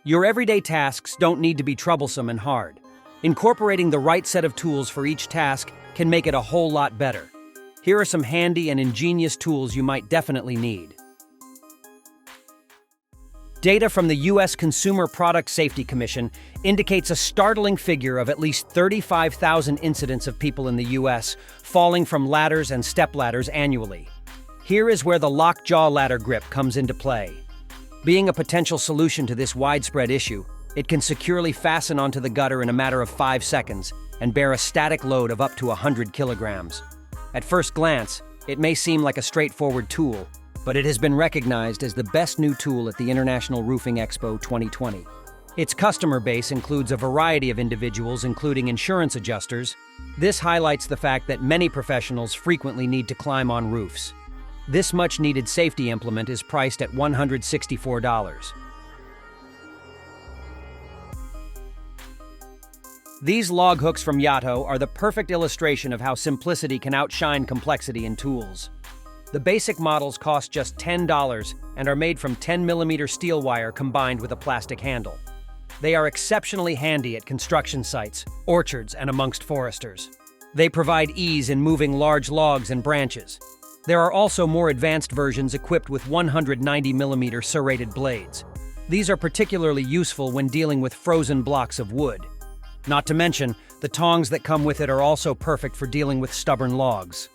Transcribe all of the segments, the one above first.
Your everyday tasks don't need to be troublesome and hard. Incorporating the right set of tools for each task can make it a whole lot better. Here are some handy and ingenious tools you might definitely need. Data from the U.S. Consumer Product Safety Commission indicates a startling figure of at least 35,000 incidents of people in the U.S. falling from ladders and stepladders annually. Here is where the lockjaw ladder grip comes into play. Being a potential solution to this widespread issue, it can securely fasten onto the gutter in a matter of 5 seconds and bear a static load of up to 100 kilograms. At first glance, it may seem like a straightforward tool, but it has been recognized as the best new tool at the International Roofing Expo 2020. Its customer base includes a variety of individuals, including insurance adjusters. This highlights the fact that many professionals frequently need to climb on roofs. This much-needed safety implement is priced at $164. These log hooks from YATO are the perfect illustration of how simplicity can outshine complexity in tools. The basic models cost just $10 and are made from 10mm steel wire combined with a plastic handle. They are exceptionally handy at construction sites, orchards, and amongst foresters. They provide ease in moving large logs and branches. There are also more advanced versions equipped with 190mm serrated blades. These are particularly useful when dealing with frozen blocks of wood. Not to mention, the tongs that come with it are also perfect for dealing with stubborn logs.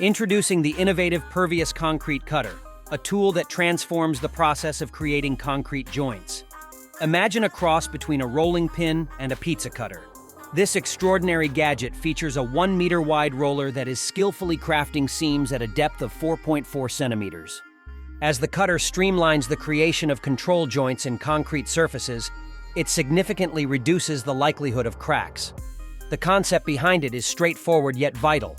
Introducing the innovative Pervious Concrete Cutter, a tool that transforms the process of creating concrete joints. Imagine a cross between a rolling pin and a pizza cutter. This extraordinary gadget features a 1-meter wide roller that is skillfully crafting seams at a depth of 4.4 centimeters. As the cutter streamlines the creation of control joints in concrete surfaces, it significantly reduces the likelihood of cracks. The concept behind it is straightforward yet vital.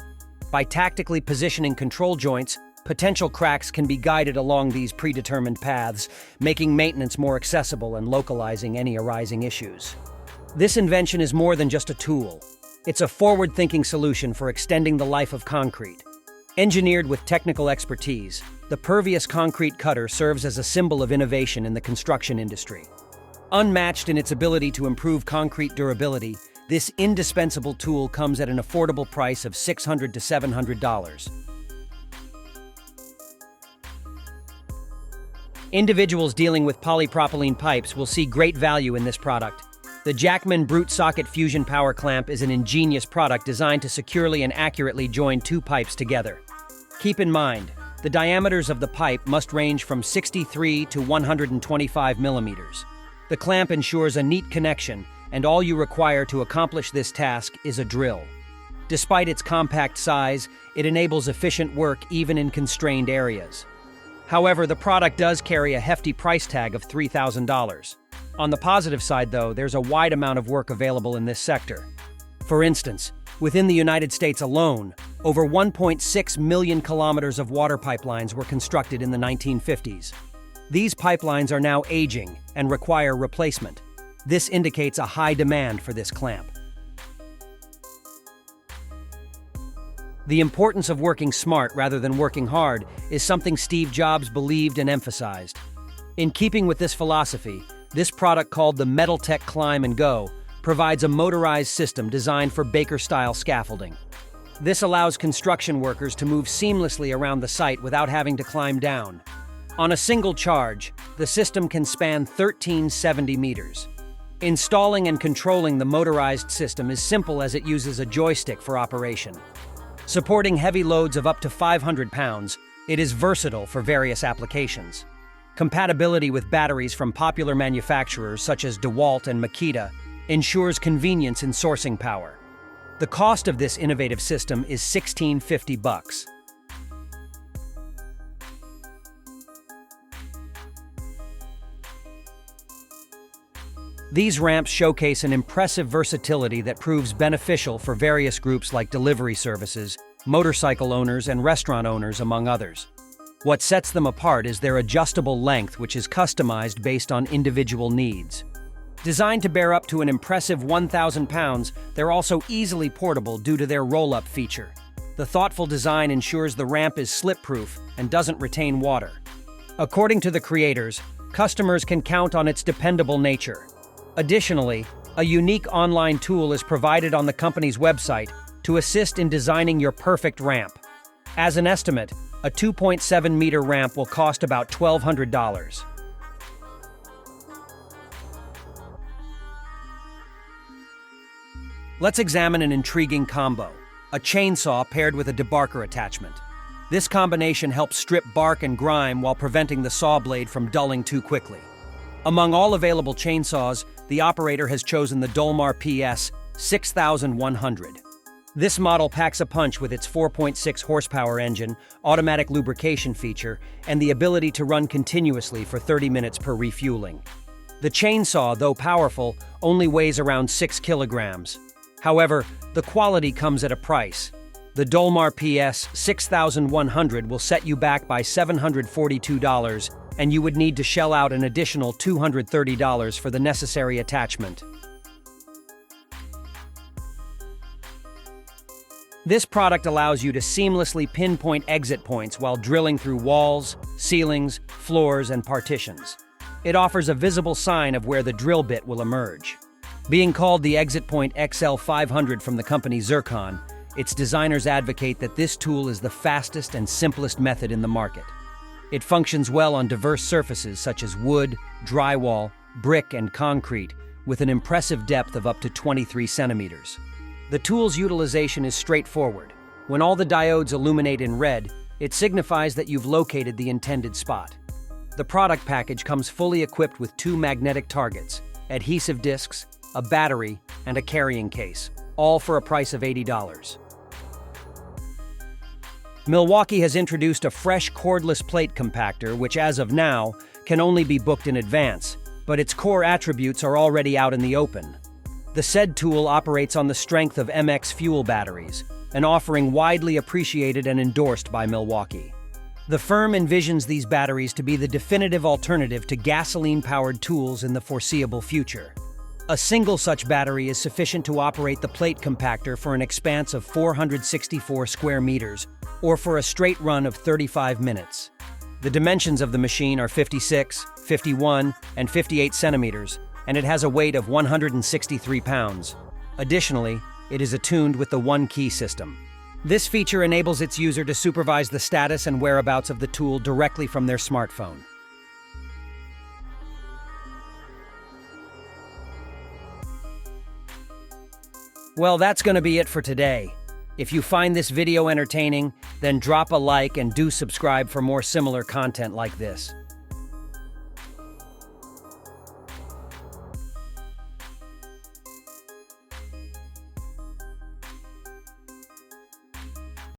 By tactically positioning control joints, potential cracks can be guided along these predetermined paths, making maintenance more accessible and localizing any arising issues. This invention is more than just a tool. It's a forward-thinking solution for extending the life of concrete. Engineered with technical expertise, the Pervious Concrete Cutter serves as a symbol of innovation in the construction industry. Unmatched in its ability to improve concrete durability, this indispensable tool comes at an affordable price of $600 to $700. Individuals dealing with polypropylene pipes will see great value in this product. The Jackman Brute Socket Fusion Power Clamp is an ingenious product designed to securely and accurately join 2 pipes together. Keep in mind, the diameters of the pipe must range from 63 to 125 millimeters. The clamp ensures a neat connection, and all you require to accomplish this task is a drill. Despite its compact size, it enables efficient work even in constrained areas. However, the product does carry a hefty price tag of $3,000. On the positive side, though, there's a wide amount of work available in this sector. For instance, within the United States alone, over 1.6 million kilometers of water pipelines were constructed in the 1950s. These pipelines are now aging and require replacement. This indicates a high demand for this clamp. The importance of working smart rather than working hard is something Steve Jobs believed and emphasized. In keeping with this philosophy, this product called the Metaltech Climb-N-Go provides a motorized system designed for Baker-style scaffolding. This allows construction workers to move seamlessly around the site without having to climb down. On a single charge, the system can span 1,370 meters. Installing and controlling the motorized system is simple as it uses a joystick for operation. Supporting heavy loads of up to 500 pounds, it is versatile for various applications. Compatibility with batteries from popular manufacturers such as DeWalt and Makita ensures convenience in sourcing power. The cost of this innovative system is $1,650. These ramps showcase an impressive versatility that proves beneficial for various groups like delivery services, motorcycle owners, and restaurant owners, among others. What sets them apart is their adjustable length, which is customized based on individual needs. Designed to bear up to an impressive 1,000 pounds, they're also easily portable due to their roll-up feature. The thoughtful design ensures the ramp is slip-proof and doesn't retain water. According to the creators, customers can count on its dependable nature. Additionally, a unique online tool is provided on the company's website to assist in designing your perfect ramp. As an estimate, a 2.7-meter ramp will cost about $1,200. Let's examine an intriguing combo: a chainsaw paired with a debarker attachment. This combination helps strip bark and grime while preventing the saw blade from dulling too quickly. Among all available chainsaws, the operator has chosen the Dolmar PS 6100. This model packs a punch with its 4.6 horsepower engine, automatic lubrication feature, and the ability to run continuously for 30 minutes per refueling. The chainsaw, though powerful, only weighs around 6 kilograms. However, the quality comes at a price. The Dolmar PS 6100 will set you back by $742, and you would need to shell out an additional $230 for the necessary attachment. This product allows you to seamlessly pinpoint exit points while drilling through walls, ceilings, floors, and partitions. It offers a visible sign of where the drill bit will emerge. Being called the ExitPoint XL500 from the company Zircon, its designers advocate that this tool is the fastest and simplest method in the market. It functions well on diverse surfaces such as wood, drywall, brick, and concrete, with an impressive depth of up to 23 centimeters. The tool's utilization is straightforward. When all the diodes illuminate in red, it signifies that you've located the intended spot. The product package comes fully equipped with 2 magnetic targets, adhesive discs, a battery, and a carrying case, all for a price of $80. Milwaukee has introduced a fresh cordless plate compactor, which as of now, can only be booked in advance, but its core attributes are already out in the open. The said tool operates on the strength of MX FUEL batteries, an offering widely appreciated and endorsed by Milwaukee. The firm envisions these batteries to be the definitive alternative to gasoline-powered tools in the foreseeable future. A single such battery is sufficient to operate the plate compactor for an expanse of 464 square meters, or for a straight run of 35 minutes. The dimensions of the machine are 56, 51, and 58 centimeters, and it has a weight of 163 pounds. Additionally, it is attuned with the one-key system. This feature enables its user to supervise the status and whereabouts of the tool directly from their smartphone. Well, that's going to be it for today. If you find this video entertaining, then drop a like and do subscribe for more similar content like this.